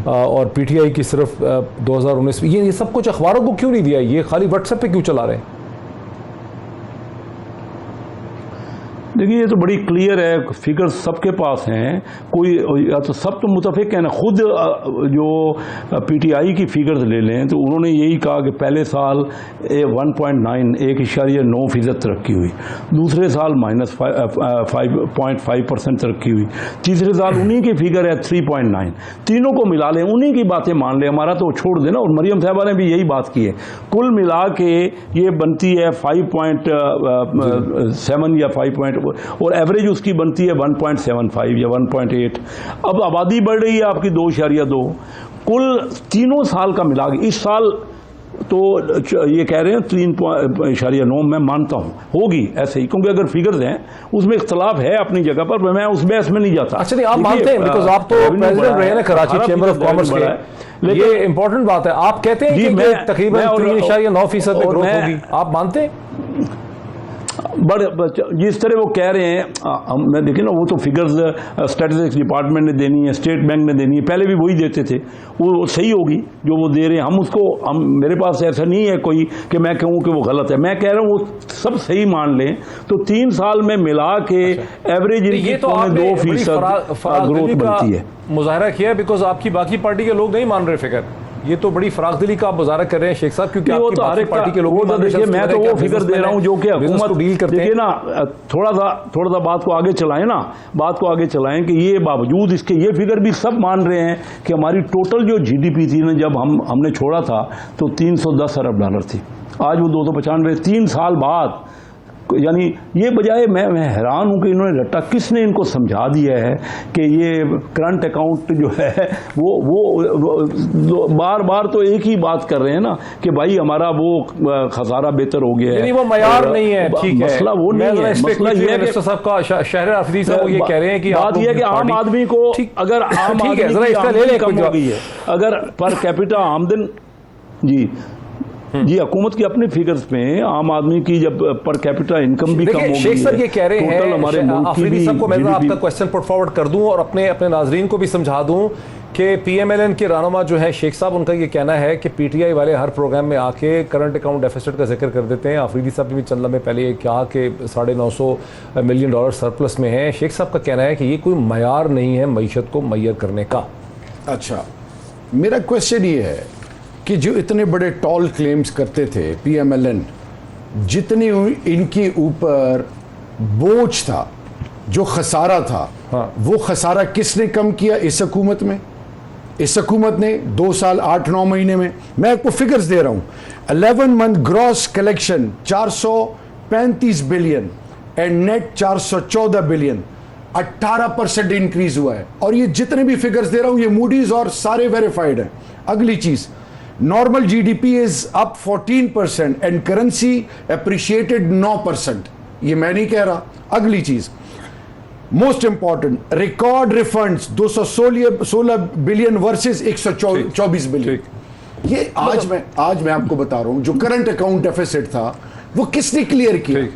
और PTI की सिर्फ 2019 में। ये सब कुछ अखबारों को क्यों नहीं दिया? ये खाली व्हाट्सएप पे क्यों चला रहे हैं? देखिए ये तो बड़ी क्लियर है, फिगर्स सबके पास हैं। कोई या तो सब तो मुतफिक है ना। खुद जो PTI की फिगर्स ले लें तो उन्होंने यही कहा कि पहले साल 1.9% तरक्की हुई, दूसरे साल -5.5% तरक्की हुई, तीसरे साल उन्हीं की फिगर है 3.9। तीनों को मिला लें, उन्हीं की बातें मान लें, हमारा तो छोड़ देना। और मरियम साहबा ने भी यही बात की है। कुल मिला के ये बनती है 5.7 या 5. और एवरेज उसकी बनती है 1.75 या 1.8। अब आबादी बढ़ रही है आपकी 2.2। कुल तीनों साल का मिला के इस साल तो ये कह रहे हैं 3.9। मैं मानता हूँ होगी ऐसे ही, क्योंकि अगर फिगर्स हैं उसमें इख्तलाफ है अपनी जगह पर, मैं उस बहस में नहीं जाता। अच्छा नहीं, आप मानते हैं, बिकॉज आप तो प्रेसिडेंट रहे ना कराची चैम्बर ऑफ कॉमर्स के, ये इंपॉर्टेंट बात है। आप कहते हैं कि तकरीबन 3.9% में ग्रोथ होगी, आप मानते हैं? बड़े जिस तरह वो कह रहे हैं, मैं देखिए ना, वो तो फिगर्स स्टैटिस्टिक्स डिपार्टमेंट ने देनी है, स्टेट बैंक ने देनी है, पहले भी वही देते थे। वो सही होगी जो वो दे रहे हैं। हम मेरे पास ऐसा नहीं है कोई कि मैं कहूँ कि वो गलत है। मैं कह रहा हूँ वो सब सही मान लें तो 3 साल में मिला के एवरेज इनकी 2% ग्रोथ बनती है। मुजाहरा किया है बिकॉज आपकी बाकी पार्टी के लोग नहीं मान रहे फिगर। ये तो बड़ी फराखदिली का आप मुजाहरा कर रहे हैं शेख साहब, क्योंकि आपकी बाकी पार्टी के लोग देखिए, मैं तो वो फिगर दे रहा हूँ जो कि हुकूमत डील करते हैं। देखिए ना, थोड़ा सा बात को आगे चलाएं ना, बात को आगे चलाएं कि ये बावजूद इसके ये फिगर भी सब मान रहे हैं कि हमारी टोटल जो GDP थी ना, जब हमने छोड़ा था तो 310 अरब डॉलर थी, आज वो 295। 3 साल बाद, यानी ये बजाय मैं हैरान हूं कि इन्होंने रट्टा किसने इनको समझा दिया है कि ये करंट अकाउंट जो है वो बार बार तो एक ही बात कर रहे हैं ना कि भाई हमारा वो खसारा बेहतर हो गया है। वो मयार नहीं है, ठीक है, मसला वो नहीं है। मसला ये है कि साहब का शहर आफरीदी साहब ये कह रहे हैं कि बात ये है कि आम आदमी को, अगर आम आदमी की आमदनी कम हो गई है, अगर पर कैपिटा आमदन जी हुकूमत की अपने फिगर्स में आम आदमी की जब पर कैपिटा इनकम भी कम हो गई है। शेख सर ये कह रहे हैं, हमारे आफरीदी साहब को मैं आपका क्वेश्चन पुट फॉरवर्ड कर दूं और अपने नाजरीन को भी समझा दूं कि PMLN के रहनुमा जो है शेख साहब, उनका ये कहना है कि PTI वाले हर प्रोग्राम में आके करंट अकाउंट डेफिसिट का जिक्र कर देते हैं। आफरीदी साहब ने भी चंद लम्हे पहले ये कहा कि $950 मिलियन सरप्लस में है। शेख साहब का कहना है कि ये कोई मयार नहीं है मईशत को मैयर करने का। अच्छा, मेरा क्वेश्चन ये है कि जो इतने बड़े टॉल क्लेम्स करते थे PMLN, जितनी इनके ऊपर बोझ था, जो खसारा था, वो खसारा किसने कम किया इस हुकूमत में? इस हुकूमत ने 2 साल 8-9 महीने में, मैं आपको फिगर्स दे रहा हूं, 11 month gross collection 435 billion and net 414 billion, 18% increase हुआ है। और ये जितने भी फिगर्स दे रहा हूं ये मूडीज और सारे वेरीफाइड हैं। अगली चीज, normal GDP is up 14% and currency appreciated 9%। ये मैं नहीं कह रहा। अगली चीज, most important, record refunds 216 billion versus 124 billion. ये आज मैं आपको बता रहा हूं, जो करंट अकाउंट डेफिसिट था वो किसने क्लियर किया?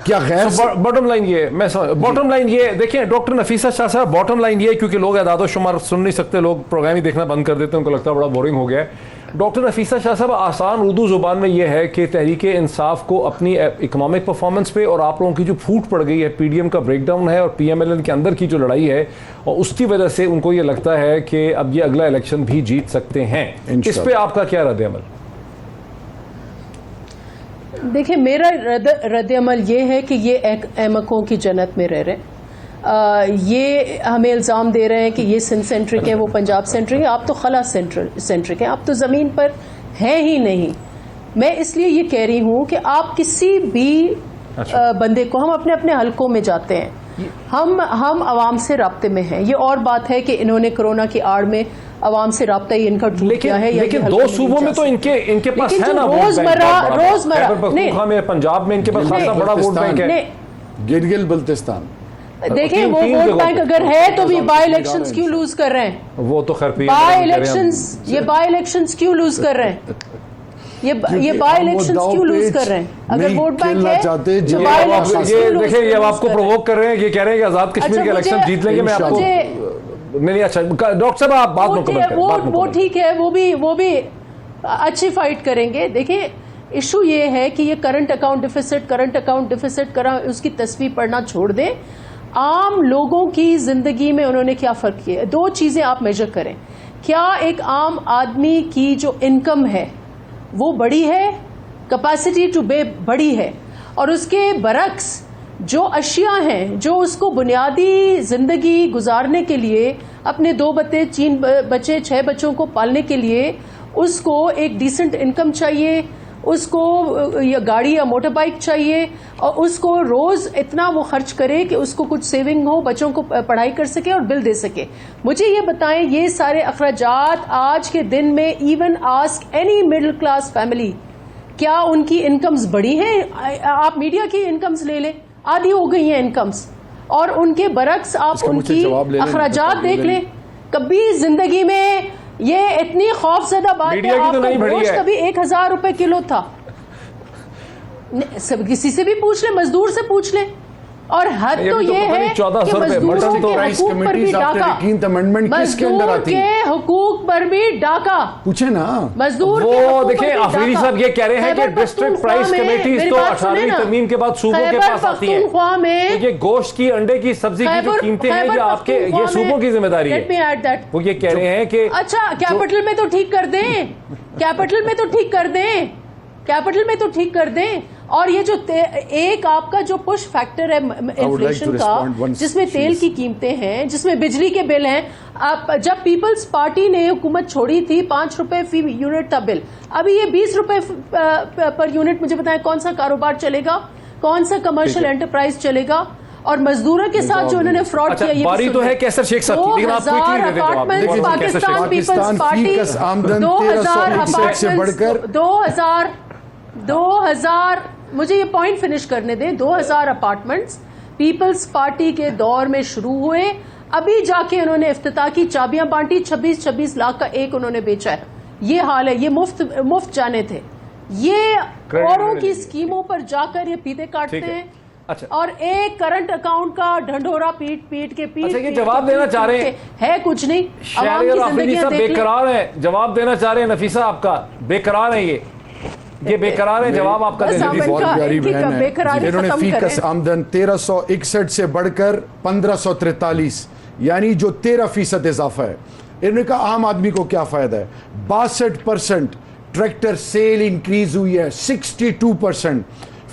क्या गैर बॉटम लाइन ये, मैं बॉटम लाइन ये देखिए डॉक्टर नफीसा शाह साहब, बॉटम लाइन ये, क्योंकि लोग एदाद शुमार सुन नहीं सकते, लोग प्रोग्राम ही देखना बंद कर देते हैं, उनको लगता है बड़ा बोरिंग हो गया है। डॉक्टर नफीसा शाह साहब, आसान उर्दू ज़ुबान में यह है कि तहरीक इंसाफ को अपनी इकोनॉमिक परफॉर्मेंस पे और आप लोगों की जो फूट पड़ गई है, PDM का ब्रेकडाउन है और PMLN के अंदर की जो लड़ाई है, और उसकी वजह से उनको ये लगता है कि अब ये अगला इलेक्शन भी जीत सकते हैं। इस पर आपका क्या रद्द-ए-अमल? देखिए, मेरा रद्द-ए-अमल ये है कि ये अहमकों की जन्नत में रह रहे हैं। ये हमें इल्ज़ाम दे रहे हैं कि ये सिंध सेंट्रिक है, वो पंजाब सेंट्रिक है। आप तो खला सेंट्रिक है, आप तो ज़मीन पर हैं ही नहीं। मैं इसलिए ये कह रही हूँ कि आप किसी भी बंदे को, हम अपने अपने हलकों में जाते हैं, हम आवाम से राब्ते में हैं। ये और बात है कि इन्होंने कोरोना की आड़ में आवाम से राब्ता ही इनका टूट गया है। लेकिन 2 सूबों में तो इनके पास है ना, रोजमर्रा में पंजाब में इनके पास खासा बड़ा वोट बैंक है। गिलगित बल्तिस्तान देखिए वो वोट बैंक अगर है तो भी बाई इलेक्शंस क्यों लूज कर रहे हैं? वो तो खैर बाई इलेक्शंस, ये बाई इलेक्शंस क्यों लूज कर रहे हैं? ये बाई इलेक्शंस क्यों लूज कर रहे हैं? अगर वोट बैंक है तो बाई इलेक्शंस ये देखिए, ये आपको प्रोवोक कर रहे हैं, ये कह रहे हैं कि आजाद कश्मीर के इलेक्शन जीत लेंगे। मैं आपको नहीं, अच्छा डॉक्टर साहब आप बात मुकम्मल करें। वो ठीक है, वो भी अच्छी फाइट करेंगे। देखिए इशू ये है कि ये करंट अकाउंट डिफिसिट करा, उसकी तस्वीर पढ़ना छोड़ दें। आम लोगों की जिंदगी में उन्होंने क्या फर्क किया? दो चीजें आप मेजर करें। क्या एक आम आदमी की जो इनकम है वो बड़ी है, कैपेसिटी टू पे बड़ी है, और उसके बरक्स जो अशिया हैं जो उसको बुनियादी जिंदगी गुजारने के लिए, अपने 2 बच्चे 3 बच्चे 6 बच्चों को पालने के लिए उसको एक डिसेंट इनकम चाहिए, उसको या गाड़ी या मोटर बाइक चाहिए, और उसको रोज इतना वो खर्च करे कि उसको कुछ सेविंग हो, बच्चों को पढ़ाई कर सके और बिल दे सके। मुझे ये बताएं, ये सारे अखराजात आज के दिन में even ask any middle class family, क्या उनकी इनकम्स बढ़ी हैं? आप मीडिया की इनकम्स ले लें, आधी हो गई हैं इनकम्स, और उनके बरक्स आप उनकी अखराजात देख लें। कभी जिंदगी में ये इतनी खौफजदा बात है, आपका गोश्त कभी 1000 रुपए किलो था। किसी से भी पूछ ले, मजदूर से पूछ ले, और हद तो ये है कि मजदूरों के हकूक पर भी डाका, मजदूर के हकूक पर भी डाका पूछे ना मजदूर। वो देखिए आफरीदी साहब ये कह रहे हैं कि डिस्ट्रिक्ट प्राइस कमेटीज तो 18वीं तरमीम के बाद सूबों के पास आती है। ये गोश्त की, अंडे की, सब्जी की जो कीमतें हैं ये आपके, ये सूबों की जिम्मेदारी है। वो ये कह रहे हैं कि अच्छा कैपिटल में तो ठीक कर दें, कैपिटल में तो ठीक कर दें, कैपिटल में तो ठीक कर दें। और ये जो एक आपका जो पुश फैक्टर है इन्फ्लेशन का, जिसमें तेल की कीमतें हैं, जिसमें बिजली के बिल हैं। आप जब पीपल्स पार्टी ने हुकूमत छोड़ी थी 5 रुपए फी यूनिट था बिल, अभी ये 20 रुपए पर यूनिट। मुझे बताएं कौन सा कारोबार चलेगा, कौन सा कमर्शियल एंटरप्राइज चलेगा? और मजदूरों के साथ जो उन्होंने फ्रॉड किया, ये बारी तो है कैसर शेख साहब की, लेकिन आप अपार्टमेंट पाकिस्तान पीपल्स पार्टी 2000 अपार्टमेंट 2000 मुझे ये पॉइंट फिनिश करने दें। 2000 अपार्टमेंट्स पीपल्स पार्टी के दौर में शुरू हुए, अभी जाके उन्होंने इफ्तिताह की चाबियां बांटी, 26 लाख का एक उन्होंने बेचा है। ये हाल है, ये मुफ्त जाने थे। ये औरों की स्कीमों पर जाकर ये पीते काटते हैं। अच्छा, और एक करंट अकाउंट का ढंढोरा पीट के ये जवाब देना चाह रहे हैं, है कुछ नहीं। बेकरार है, जवाब देना चाह रहे हैं नफीसा, आपका बेकरार है ये बेकरार है। जवाब आपका बहुत प्यारी बहन है। इन्होंने फीकस आमदन 1361 से बढ़कर 1543, यानी जो 13% इजाफा है। इन्होंने कहा आम आदमी को क्या फायदा है? 62% ट्रैक्टर सेल इंक्रीज हुई है, 62%,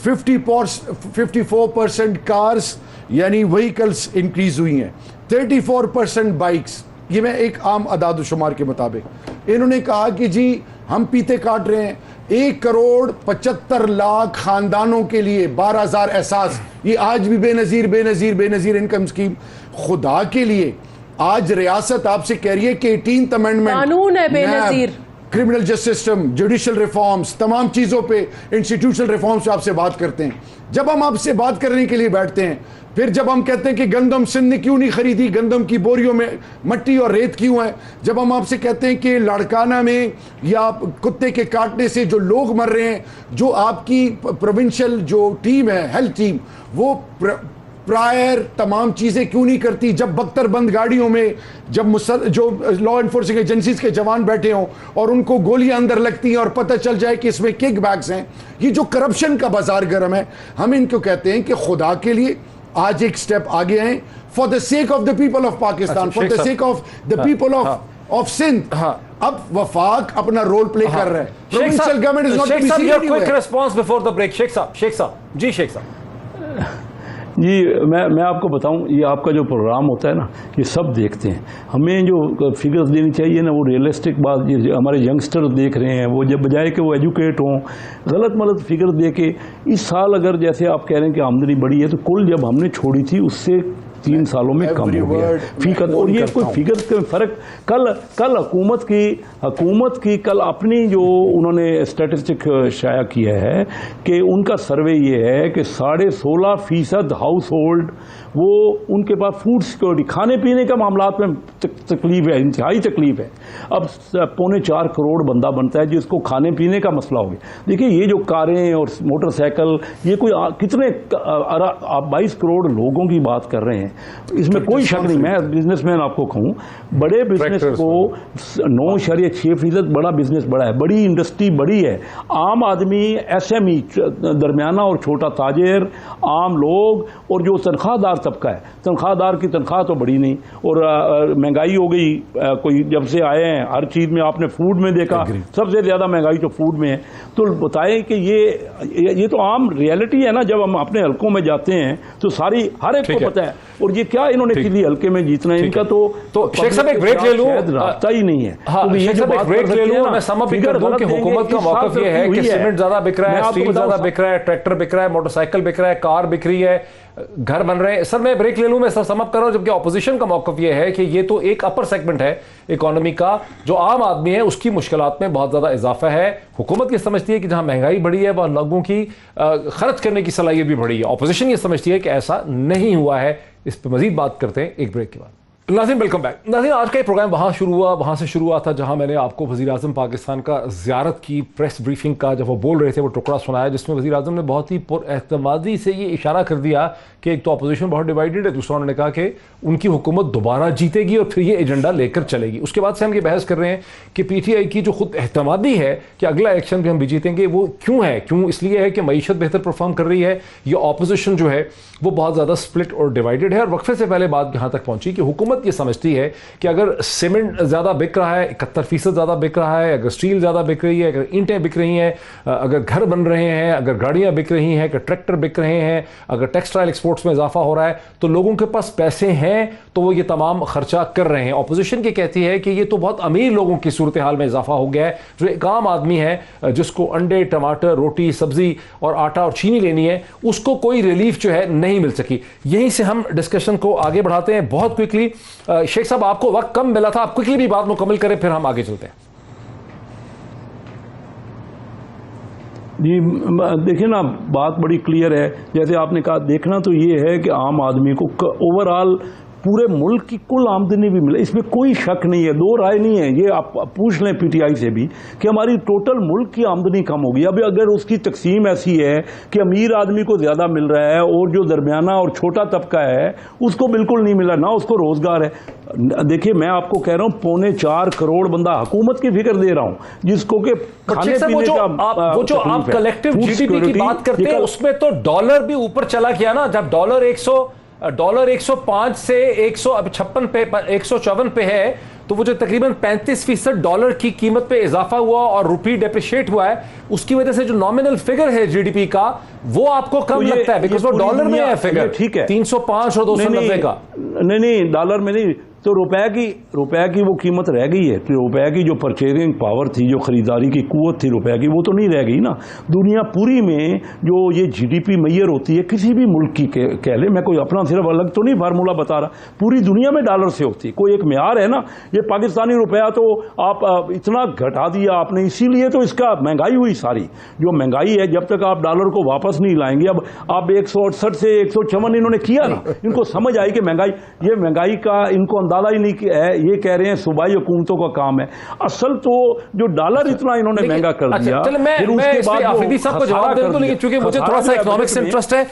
54% कार्स यानी व्हीकल्स इंक्रीज हुई हैं, 34% बाइक्स। ये मैं एक आम अदाद शुमार के मुताबिक। इन्होंने कहा कि जी हम पीते काट रहे हैं, 1,75,00,000 खानदानों के लिए 12,000 एहसास। ये आज भी बेनजीर इनकम स्कीम। खुदा के लिए आज रियासत आपसे कह रही है कि 18th अमेंडमेंट कानून है Benazir, criminal justice system, judicial reforms, तमाम चीज़ों पे, इंस्टीट्यूशनल रिफॉर्म्स पे आपसे बात करते हैं। जब हम आपसे बात करने के लिए बैठते हैं, फिर जब हम कहते हैं कि गंदम सिंध ने क्यों नहीं खरीदी, गंदम की बोरियों में मट्टी और रेत क्यों है, जब हम आपसे कहते हैं कि लाड़काना में या कुत्ते के काटने से जो लोग मर रहे हैं, जो आपकी प्रोविंशियल जो टीम है, हेल्थ टीम, वो प्रायर तमाम चीज़ें क्यों नहीं करती? जब बख्तरबंद गाड़ियों में जब जो लॉ इन्फोर्सिंग एजेंसीज के जवान बैठे हों और उनको गोलियां अंदर लगती हैं और पता चल जाए कि इसमें किक बैग्स हैं, ये जो करप्शन का बाजार गर्म है, हम इनको कहते हैं कि खुदा के लिए आज एक स्टेप आगे हैं, for the sake of the people of Pakistan, for the sake of the people of Sindh. अब वफाक अपना रोल प्ले कर रहा है। Provincial government is not quick response before the break. Sheikh साहब जी, शेख साहब जी, मैं आपको बताऊं, ये आपका जो प्रोग्राम होता है ना, ये सब देखते हैं। हमें जो फिगर्स देनी चाहिए ना, वो रियलिस्टिक बात, ये हमारे यंगस्टर देख रहे हैं, वो जब बजाय कि वो एजुकेट हों, गलत फिगर दे के। इस साल अगर जैसे आप कह रहे हैं कि आमदनी बढ़ी है, तो कुल जब हमने छोड़ी थी उससे 3 सालों में कम हो गया फीसद। और ये कोई फिगर का फर्क कल हुकूमत की कल अपनी जो उन्होंने स्टैटिस्टिक शाया किया है कि उनका सर्वे ये है कि 16.5% हाउस होल्ड वो उनके पास फूड सिक्योरिटी खाने पीने का मामलात में तकलीफ है, इंतहाई तकलीफ है। अब 4.25 करोड़ बंदा बनता है जिसको खाने पीने का मसला हो गया। देखिए ये जो कारें और मोटरसाइकिल ये कोई कितने आप 22 करोड़ लोगों की बात कर रहे हैं, इसमें कोई शक नहीं। मैं बिजनेसमैन आपको कहूँ, बड़े बिजनेस को 9.6% बड़ा बिजनेस बड़ा है, बड़ी इंडस्ट्री बड़ी है। आम आदमी SME दरमियाना और छोटा ताजिर आम लोग और जो तनख्वाहदार तबका है, तनख्वाहदार की तनख्वाह तो बड़ी नहीं और महंगाई हो गई। कोई जब से आए हैं हर चीज़ में आपने फूड में देखा सबसे ज़्यादा महंगाई तो फूड में है। तो बताएं कि ये तो आम रियलिटी है ना। जब हम अपने हलकों में जाते हैं तो सारी हर एक को पता है। और ये क्या इन्होंने किसी हल्के में जीतना है इनका तो शेख साहब एक ब्रेक ले लूं, रास्ता ही नहीं है। हाँ, तो ये जो बात ब्रेक ले लूं, मैं समझ भी कर दूं कि हुकूमत का मौक़िफ़ ये है कि सीमेंट ज़्यादा बिक रहा है, स्टील ज़्यादा बिक रहा है, ट्रैक्टर बिक रहा है, मोटरसाइकिल बिक रहा है, कार बिक रही है, घर बन रहे हैं। सर मैं ब्रेक ले लूं, मैं सर समझ कर रहा हूं, जबकि ऑपोजिशन का मौक़िफ़ ये है कि ये तो एक अपर सेगमेंट है इकोनॉमी का, जो आम आदमी है उसकी मुश्किलात में बहुत ज़्यादा इजाफा है। हुकूमत ये समझती है कि जहां महंगाई बढ़ी है वह लोगों की खर्च करने की सलाहियत भी बढ़ी है। ऑपोजिशन ये समझती है कि ऐसा नहीं हुआ है। इस पर मजीद बात करते हैं एक ब्रेक के बाद। नाज़रीन वेलकम बैक। नाज़रीन आज का ये प्रोग्राम वहाँ से शुरू हुआ था जहाँ मैंने आपको वज़ीर आज़म पाकिस्तान का ज़ियारत की प्रेस ब्रीफिंग का जब वो बोल रहे थे वो टुकड़ा सुनाया, जिसमें वज़ीर आज़म ने बहुत ही पुरएतमादी से ये इशारा कर दिया कि एक तो अपोजिशन बहुत डिवाइडेड है, दूसरा उन्होंने कहा कि उनकी हुकूमत दोबारा जीतेगी और फिर ये एजेंडा लेकर चलेगी। उसके बाद से हम ये बहस कर रहे हैं कि PTI की जो खुद एहतमादी है कि अगला इलेक्शन भी हम भी जीतेंगे, वो क्यों है? क्यों इसलिए है कि मईशत बेहतर परफॉर्म कर रही है, ये अपोजिशन जो है वो बहुत ज़्यादा स्प्लिट और डिवाइडेड है। और वक्फे से पहले बात यहाँ तक पहुँची कि हुकूमत ये समझती है कि अगर सीमेंट ज़्यादा बिक रहा है, 71% ज़्यादा बिक रहा है, अगर स्टील ज़्यादा बिक रही है, अगर ईंटें बिक रही हैं, अगर घर बन रहे हैं, अगर गाड़ियाँ बिक रही हैं, अगर ट्रैक्टर बिक रहे हैं, अगर टेक्सटाइल एक्सपोर्ट्स में इजाफा हो रहा है, तो लोगों के पास पैसे हैं तो वो ये तमाम खर्चा कर रहे हैं। ऑपोजिशन की कहती है कि ये तो बहुत अमीर लोगों की सूरत हाल में इजाफा हो गया है, जो एक आम आदमी है जिसको अंडे, टमाटर, रोटी, सब्जी और आटा और चीनी लेनी है, उसको कोई रिलीफ जो है नहीं मिल सकी। यहीं से हम डिस्कशन को आगे बढ़ाते हैं बहुत क्विकली। शेख साहब आपको वक्त कम मिला था, आप क्विकली भी बात मुकम्मल करें फिर हम आगे चलते हैं। जी देखिए ना, बात बड़ी क्लियर है। जैसे आपने कहा, देखना तो ये है कि आम आदमी को ओवरऑल पूरे मुल्क की कुल आमदनी भी मिले, इसमें कोई शक नहीं है, दो राय नहीं है। ये आप पूछ लें PTI से भी कि हमारी टोटल मुल्क की आमदनी कम होगी। अब अगर उसकी तकसीम ऐसी है कि अमीर आदमी को ज़्यादा मिल रहा है और जो दरमियाना और छोटा तबका है उसको बिल्कुल नहीं मिला, ना उसको रोज़गार है। देखिए मैं आपको कह रहा हूँ 4.25 करोड़ बंदा हुकूमत की फिक्र दे रहा हूँ जिसको कि खाने पीने का वो जो आप कलेक्टिव GDP की बात करते हैं उसमें तो डॉलर भी ऊपर चला गया ना। जब डॉलर 105 से 156 पे 154 पे है, तो वो जो तकरीबन 35% डॉलर की कीमत पे इजाफा हुआ और रुपी डेप्रिशिएट हुआ है, उसकी वजह से जो नॉमिनल फिगर है GDP का वो आपको कम लगता है, बिकॉज वो डॉलर में है फिगर। ठीक है, 305 और 290 का नहीं डॉलर में नहीं, तो रुपए की वो कीमत रह गई है। तो रुपए की जो परचेजिंग पावर थी, जो खरीदारी की कुव्वत थी रुपए की, वो तो नहीं रह गई ना। दुनिया पूरी में जो ये GDP मैयर होती है किसी भी मुल्क की कह ले, मैं कोई अपना सिर्फ अलग तो नहीं फार्मूला बता रहा, पूरी दुनिया में डॉलर से होती है, कोई एक म्यार है ना। ये पाकिस्तानी रुपया तो आप इतना घटा दिया आपने, इसीलिए तो इसका महंगाई हुई सारी। जो महंगाई है जब तक आप डॉलर को वापस नहीं लाएंगे, अब आप 168 से 154 इन्होंने किया ना, इनको समझ आई कि महंगाई का इनको अंदाजा ही नहीं है। ये कह रहे हैं सूबाई हुकूमतों का काम है। असल तो जो डॉलर इतना इन्होंने महंगा कर दिया, फिर उसके बाद आफरीदी साहब को जवाब दे दूं, लेकिन चूंकि मुझे थोड़ा सा इकोनॉमिक्स इंटरेस्ट है,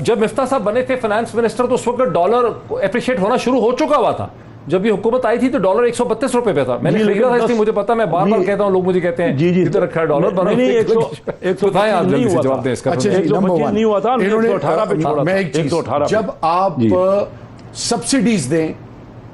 जब मिफ्ता साहब बने थे फाइनेंस मिनिस्टर तो उस वक्त डॉलर एप्रिशिएट होना शुरू हो चुका हुआ था। जब ये हुकूमत आई थी तो डॉलर 132 रुपए पे था। मैंने खरीदा था, इसलिए मुझे पता, मैं बार बार कहता हूं, लोग मुझे कहते हैं जी तो रखा है डॉलर। बताएं आप जल्दी से जवाब दें इसका। 125 नहीं हुआ था, 118 पे छोड़ा था। 118 जब आप सब्सिडीज दें,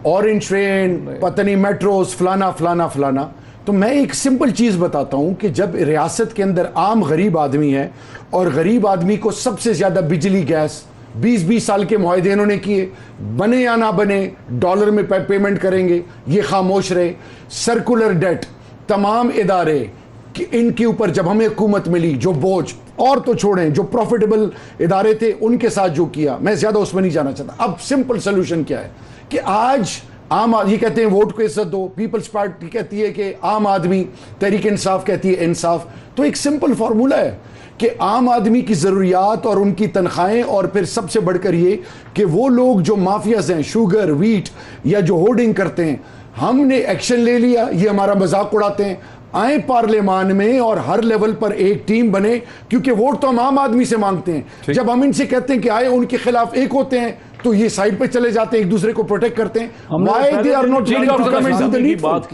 ऑरेंज ट्रेन, पता नहीं मेट्रोस, फलाना, तो मैं एक सिंपल चीज बताता हूं कि जब रियासत के अंदर आम गरीब आदमी है और गरीब आदमी को सबसे ज्यादा बिजली, गैस 20-20 साल के मुआहदे इन्होंने किए, बने या ना बने डॉलर में पेमेंट करेंगे, ये खामोश रहे। सर्कुलर डेट, तमाम इदारे कि इनके ऊपर जब हमें हुकूमत मिली, जो बोझ और तो छोड़ें, जो प्रॉफिटेबल इदारे थे उनके साथ जो किया, मैं ज्यादा उसमें नहीं जाना चाहता। अब सिंपल सोल्यूशन क्या है कि आज ये कहते हैं वोट को इज्जत दो, पीपल्स पार्टी कहती है कि आम आदमी, तहरीक इंसाफ कहती है इंसाफ। तो एक सिंपल फार्मूला है कि आम आदमी की ज़रूरियात और उनकी तनख्वाहें, और फिर सबसे बढ़कर ये कि वो लोग जो माफियाज हैं, शुगर, वीट या जो होर्डिंग करते हैं, हमने एक्शन ले लिया, ये हमारा मजाक उड़ाते हैं। आए पार्लियामान में और हर लेवल पर एक टीम बने, क्योंकि वोट तो हम आम आदमी से मांगते हैं। जब हम इनसे कहते हैं कि आए, उनके खिलाफ एक होते हैं, तो ये साइड पे चले जाते हैं, एक दूसरे को प्रोटेक्ट करते हैं।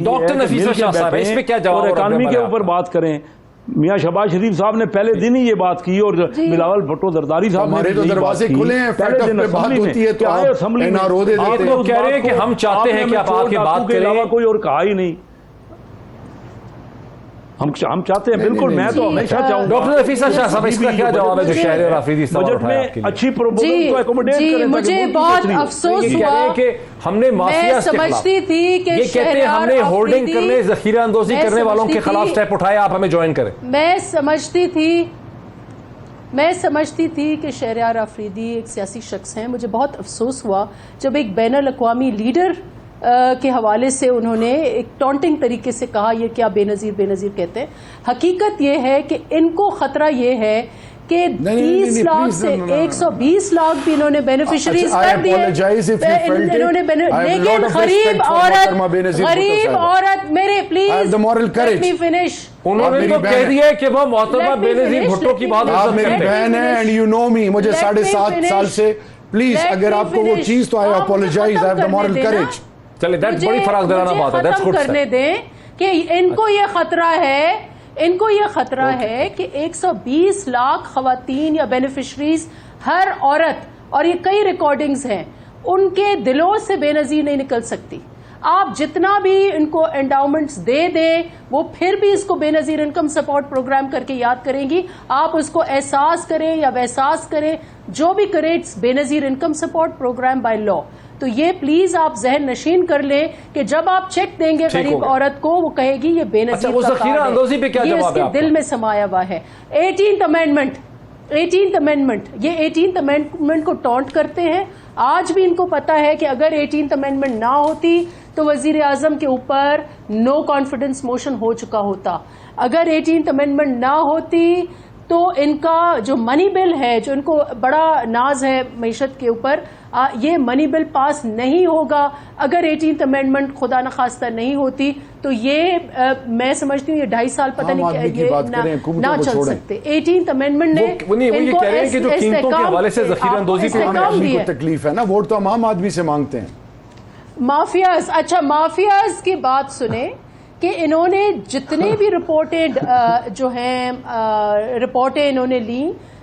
डॉक्टर नफीसा शाह साहब, इस पे क्या जवाब? इकॉनमी के ऊपर बात करें, मियां शहबाज शरीफ साहब ने पहले दिन ही ये बात की, और बिलावल भुट्टो जरदारी साहब हमारे तो दरवाजे खुले हैं, पहले दिन बात होती है तो आप एनआरओ दे देते हैं। आप कह रहे हैं कि हम चाहते हैं कि आप आके बात करें, कोई और कहा ही नहीं। हम चाहते हैं, बिल्कुल, मैं तो हमेशा चाहूंगा। डॉक्टर नफीसा शाह साहब, इसका क्या जवाब है जो शहर आफरीदी बजट में अच्छी प्रोपोजल को एकोमोडेट करें? मुझे बहुत अफसोस हुआ कि हमने माफिया समझती थी कि ये कहते हैं हमने होर्डिंग करने, जखीरा अंदोजी करने वालों के खिलाफ स्टेप उठाए, आप हमें ज्वाइन करें। मैं समझती थी कि शहरयार आफरीदी एक सियासी शख्स हैं। मुझे बहुत अफसोस हुआ जब एक बैनुल अक़वामी लीडर के हवाले से उन्होंने एक टॉन्टिंग तरीके से कहा, ये क्या बेनजीर बेनजीर कहते हैं। हकीकत ये है कि इनको खतरा ये है कि 30 लाख से 120 लाख भी इन्होंने बेनिफिशरीज कर दिए। इन्होंने लेकिन गरीब औरत मेरे प्लीज लेट मी फिनिश। उन्होंने तो कह दिया कि वो मोहतरमा बेनजीर भुट्टो की बात आप मेरी बहन है एंड यू नो मी, मुझे 7.5 साल से, प्लीज अगर आपको वो चीज, तो I apologise, I have the moral courage. चले, दैट्स बड़ी फराक दिलाना बात है, दैट्स गुड करने दें कि इनको ये खतरा है कि 120 लाख खवातीन या बेनिफिशरीज, हर औरत, और ये कई रिकॉर्डिंग्स हैं, उनके दिलों से बेनजीर नहीं निकल सकती। आप जितना भी इनको एंडाउमेंट्स दे दें, वो फिर भी इसको बेनजीर इनकम सपोर्ट प्रोग्राम करके याद करेंगी। आप उसको एहसास करें या वहसास करें, जो भी करें, it's Benazir income support programme by law. तो ये प्लीज आप जहन नशीन कर लें कि जब आप चेक देंगे गरीब औरत को, वो कहेगी ये बेनजीर का कार्ड है, ये इसके दिल में समाया हुआ है। 18th अमेंडमेंट, ये 18th अमेंडमेंट को टॉन्ट करते हैं। आज भी इनको पता है कि अगर 18th अमेंडमेंट ना होती तो वजीर आजम के ऊपर नो कॉन्फिडेंस मोशन हो चुका होता। अगर 18th अमेंडमेंट ना होती तो इनका जो मनी बिल है, जो इनको बड़ा नाज है मईशत के ऊपर, ये मनी बिल पास नहीं होगा। अगर 18th अमेंडमेंट खुदा न खास्ता नहीं होती तो ये मैं समझती हूँ ये 2.5 साल पता नहीं ये ना चल सकते। 18th अमेंडमेंट ने इनको तकलीफ है ना, वोट तो हम आम आदमी से मांगते हैं। माफियाज, अच्छा माफियाज की बात सुने कि इन्होंने जितने भी रिपोर्टें इन्होंने ली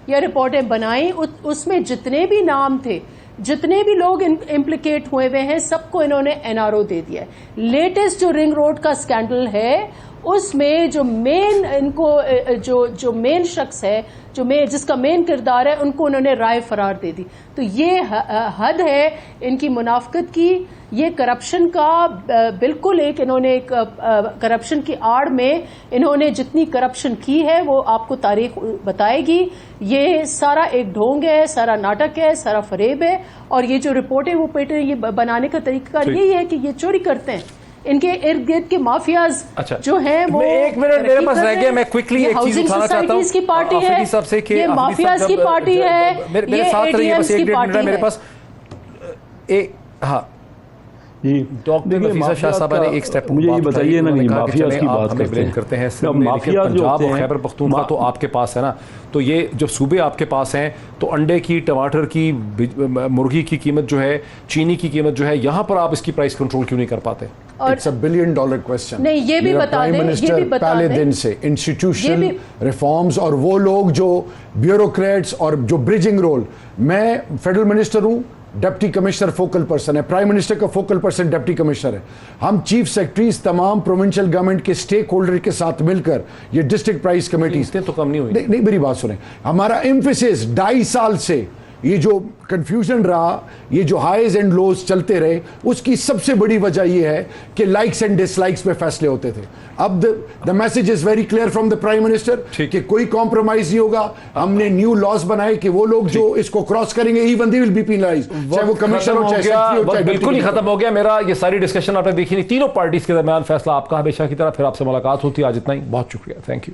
या रिपोर्टें बनाई, उसमें जितने भी नाम थे, जितने भी लोग इम्प्लिकेट हुए हैं, सबको इन्होंने एनआरओ दे दिया है। लेटेस्ट जो रिंग रोड का स्कैंडल है, उसमें जो मेन जो मेन शख्स है, जिसका मेन किरदार है, उनको उन्होंने राय फरार दे दी। तो ये हद है इनकी मुनाफकत की, ये करप्शन का बिल्कुल एक, इन्होंने एक करप्शन की आड़ में इन्होंने जितनी करप्शन की है वो आपको तारीख बताएगी। ये सारा एक ढोंग है, सारा नाटक है, सारा फरेब है। और ये जो रिपोर्टें वो पेटे ये बनाने का तरीका यही है कि ये चोरी करते हैं, इनके इर्द गिर्द के माफियाज जो हैं वो। एक मिनट मेरे पास रह गया, मैं क्विकली एक चीज उठाना चाहता हूं। की पार्टी है, ये माफियाज की पार्टी है, मेरे साथ रहिए, बस एक मिनट मेरे पास। हाँ, डॉक्टर नफीसा शाह साहब ने एक स्टेप मुझे ये बताइए ना, माफियाज की बात करते हैं, पंजाब और खैबर पख्तूनख्वा तो आपके पास है ना, तो ये जो सूबे आपके पास हैं, तो अंडे की, टमाटर की, मुर्गी की कीमत जो है, चीनी की कीमत जो है, यहाँ पर आप इसकी प्राइस कंट्रोल क्यों नहीं कर पाते? It's a $1 billion question. नहीं, ये भी बता दें, पहले दिन से इंस्टीट्यूशनल रिफॉर्म्स और वो लोग जो ब्यूरोक्रेट्स और जो ब्रिजिंग रोल, मैं फेडरल मिनिस्टर हूँ, डिप्टी कमिश्नर फोकल पर्सन है, प्राइम मिनिस्टर का फोकल पर्सन डिप्टी कमिश्नर है, हम चीफ सेक्रेटरीज तमाम प्रोविंशियल गवर्नमेंट के स्टेक होल्डर के साथ मिलकर ये डिस्ट्रिक्ट प्राइस कमेटी तो कम नहीं हुई। नहीं, मेरी बात सुने, हमारा एम्फेसिस 2.5 साल से ये जो कंफ्यूजन रहा, ये जो हाईज एंड लोज चलते रहे, उसकी सबसे बड़ी वजह ये है कि लाइक्स एंड डिसलाइक्स पे फैसले होते थे। अब the message is very clear from the prime minister कि कोई कॉम्प्रोमाइज नहीं होगा। हमने न्यू लॉज बनाए कि वो लोग जो इसको क्रॉस करेंगे even they will be penalised, चाहे वो कमिश्नर हो, चाहे सेक्रेटरी हो, चाहे बिल्कुल ही खत्म हो गया मेरा ये सारी डिस्कशन आपने देखी नहीं, तीनों पार्टीज के दरमियान फैसला आपका हमेशा की तरह। फिर आपसे मुलाकात होती है, आज इतना ही, बहुत शुक्रिया, थैंक यू।